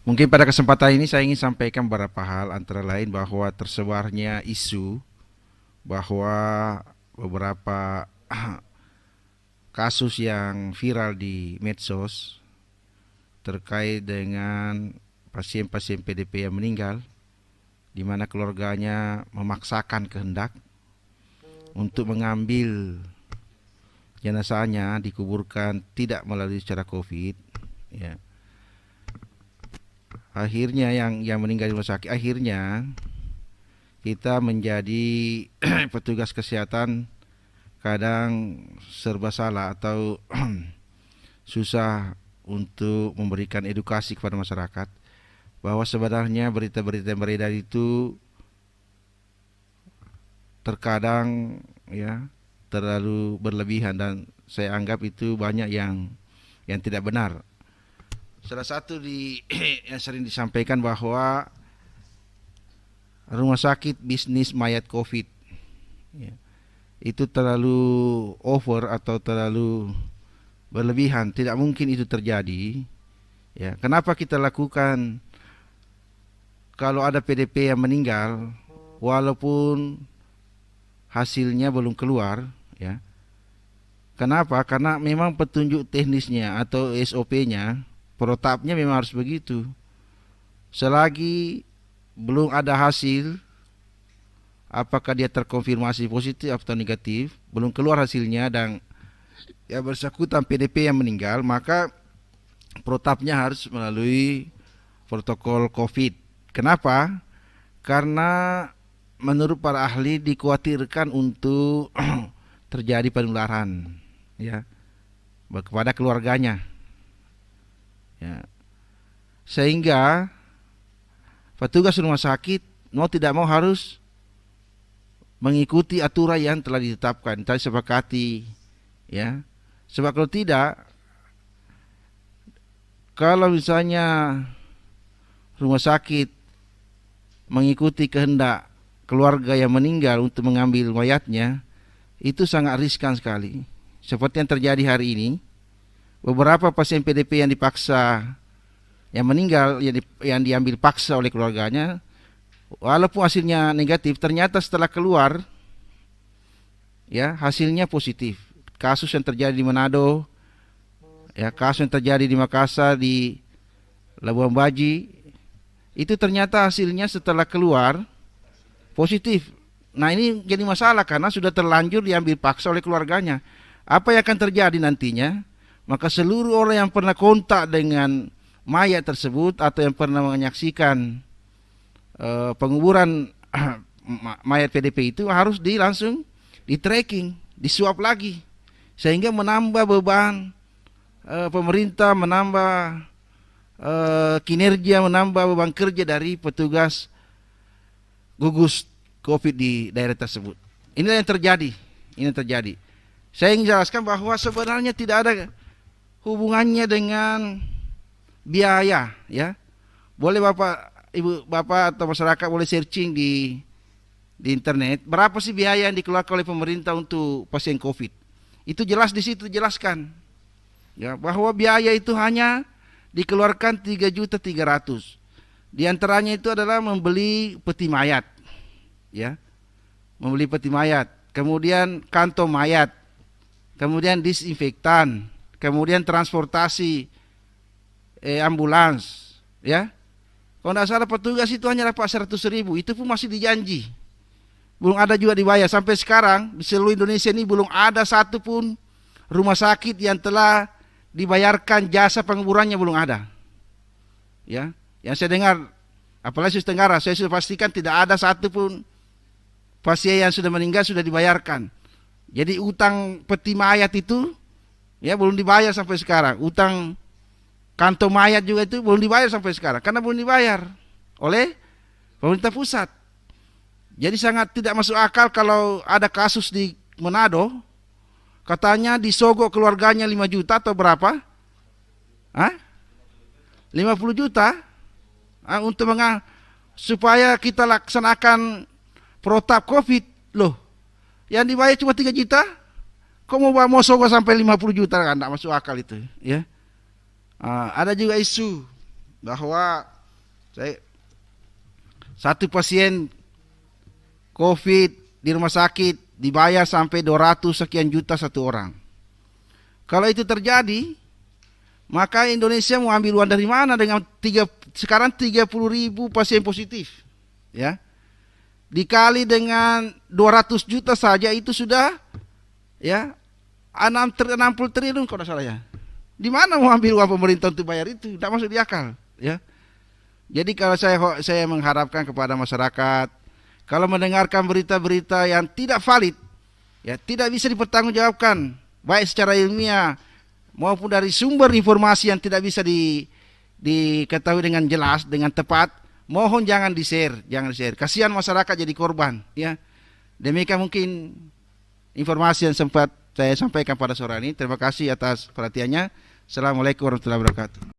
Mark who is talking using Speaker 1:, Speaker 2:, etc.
Speaker 1: Mungkin pada kesempatan ini saya ingin sampaikan beberapa hal, antara lain bahwa tersebarnya isu bahwa beberapa kasus yang viral di medsos terkait dengan pasien-pasien PDP yang meninggal, di mana keluarganya memaksakan kehendak untuk mengambil jenazahnya dikuburkan tidak melalui cara COVID. Ya. Akhirnya yang meninggal di rumah sakit, akhirnya kita menjadi petugas kesehatan kadang serba salah atau susah untuk memberikan edukasi kepada masyarakat bahwa sebenarnya berita-berita yang beredar itu terkadang ya terlalu berlebihan, dan saya anggap itu banyak yang tidak benar. Salah satu yang sering disampaikan bahwa rumah sakit bisnis mayat COVID, ya, itu terlalu over atau terlalu berlebihan. Tidak mungkin itu terjadi. Ya, kenapa kita lakukan kalau ada PDP yang meninggal walaupun hasilnya belum keluar, ya? Kenapa? Karena memang petunjuk teknisnya atau SOP-nya, protapnya memang harus begitu. Selagi belum ada hasil, apakah dia terkonfirmasi positif atau negatif, belum keluar hasilnya dan ya bersangkutan PDP yang meninggal, maka protapnya harus melalui protokol COVID. Kenapa? Karena menurut para ahli dikhawatirkan untuk terjadi penularan, ya, kepada keluarganya, ya. Sehingga petugas rumah sakit mau tidak mau harus mengikuti aturan yang telah ditetapkan, telah disepakati, ya. Sebab kalau tidak, kalau misalnya rumah sakit mengikuti kehendak keluarga yang meninggal untuk mengambil mayatnya, itu sangat riskan sekali. Seperti yang terjadi hari ini, beberapa pasien PDP yang dipaksa, yang meninggal, yang diambil paksa oleh keluarganya, walaupun hasilnya negatif, ternyata setelah keluar, ya, hasilnya positif. Kasus yang terjadi di Manado, ya, kasus yang terjadi di Makassar, di Labuan Baji, itu ternyata hasilnya setelah keluar positif. Nah, ini jadi masalah karena sudah terlanjur diambil paksa oleh keluarganya. Apa yang akan terjadi nantinya? Maka seluruh orang yang pernah kontak dengan mayat tersebut atau yang pernah menyaksikan penguburan mayat PDP itu harus langsung di tracking, disuap lagi, sehingga menambah beban pemerintah, menambah kinerja, menambah beban kerja dari petugas gugus COVID di daerah tersebut. Inilah yang terjadi. Ini yang terjadi. Saya ingin jelaskan bahwa sebenarnya tidak ada hubungannya dengan biaya, ya. Boleh Bapak, Ibu, Bapak atau masyarakat boleh searching di internet, berapa sih biaya yang dikeluarkan oleh pemerintah untuk pasien COVID. Itu jelas di situ dijelaskan. Ya, bahwa biaya itu hanya dikeluarkan 3.300.000. Di antaranya itu adalah membeli peti mayat, ya, membeli peti mayat, kemudian kantong mayat, kemudian disinfektan, kemudian transportasi ambulans, ya. Kalau tidak salah petugas itu hanya dapat 100.000, itu pun masih dijanji, belum ada juga dibayar. Sampai sekarang di seluruh Indonesia ini belum ada satupun rumah sakit yang telah dibayarkan jasa penguburannya, belum ada, ya. Yang saya dengar, apalagi Sulawesi Tenggara, saya sudah pastikan tidak ada satupun pasien yang sudah meninggal sudah dibayarkan. Jadi utang peti mayat itu, ya, belum dibayar sampai sekarang. Utang kantong mayat juga itu belum dibayar sampai sekarang karena belum dibayar oleh pemerintah pusat. Jadi sangat tidak masuk akal kalau ada kasus di Manado, katanya disogok keluarganya 5 juta atau berapa? Hah? 50 juta? Untuk supaya kita laksanakan protap COVID. Loh, yang dibayar cuma 3 juta? Kok mau sogok sampai 50 juta? Kan tidak masuk akal itu, ya. Ada juga isu bahwa Saya satu pasien COVID di rumah sakit dibayar sampai 200 sekian juta satu orang. Kalau itu terjadi, maka Indonesia mau ambil uang dari mana dengan sekarang 30.000 pasien positif, ya. Dikali dengan 200 juta saja itu sudah ya 60 triliun kalau salah ya. Di mana mau ambil uang pemerintah untuk bayar itu? Tidak masuk di akal, ya. Jadi kalau saya mengharapkan kepada masyarakat, kalau mendengarkan berita-berita yang tidak valid, ya tidak bisa dipertanggungjawabkan, baik secara ilmiah maupun dari sumber informasi yang tidak bisa diketahui dengan jelas, dengan tepat, mohon jangan di-share, jangan di-share. Kasihan masyarakat jadi korban, ya. Demikian mungkin informasi yang sempat saya sampaikan pada sore ini. Terima kasih atas perhatiannya. Assalamualaikum warahmatullahi wabarakatuh.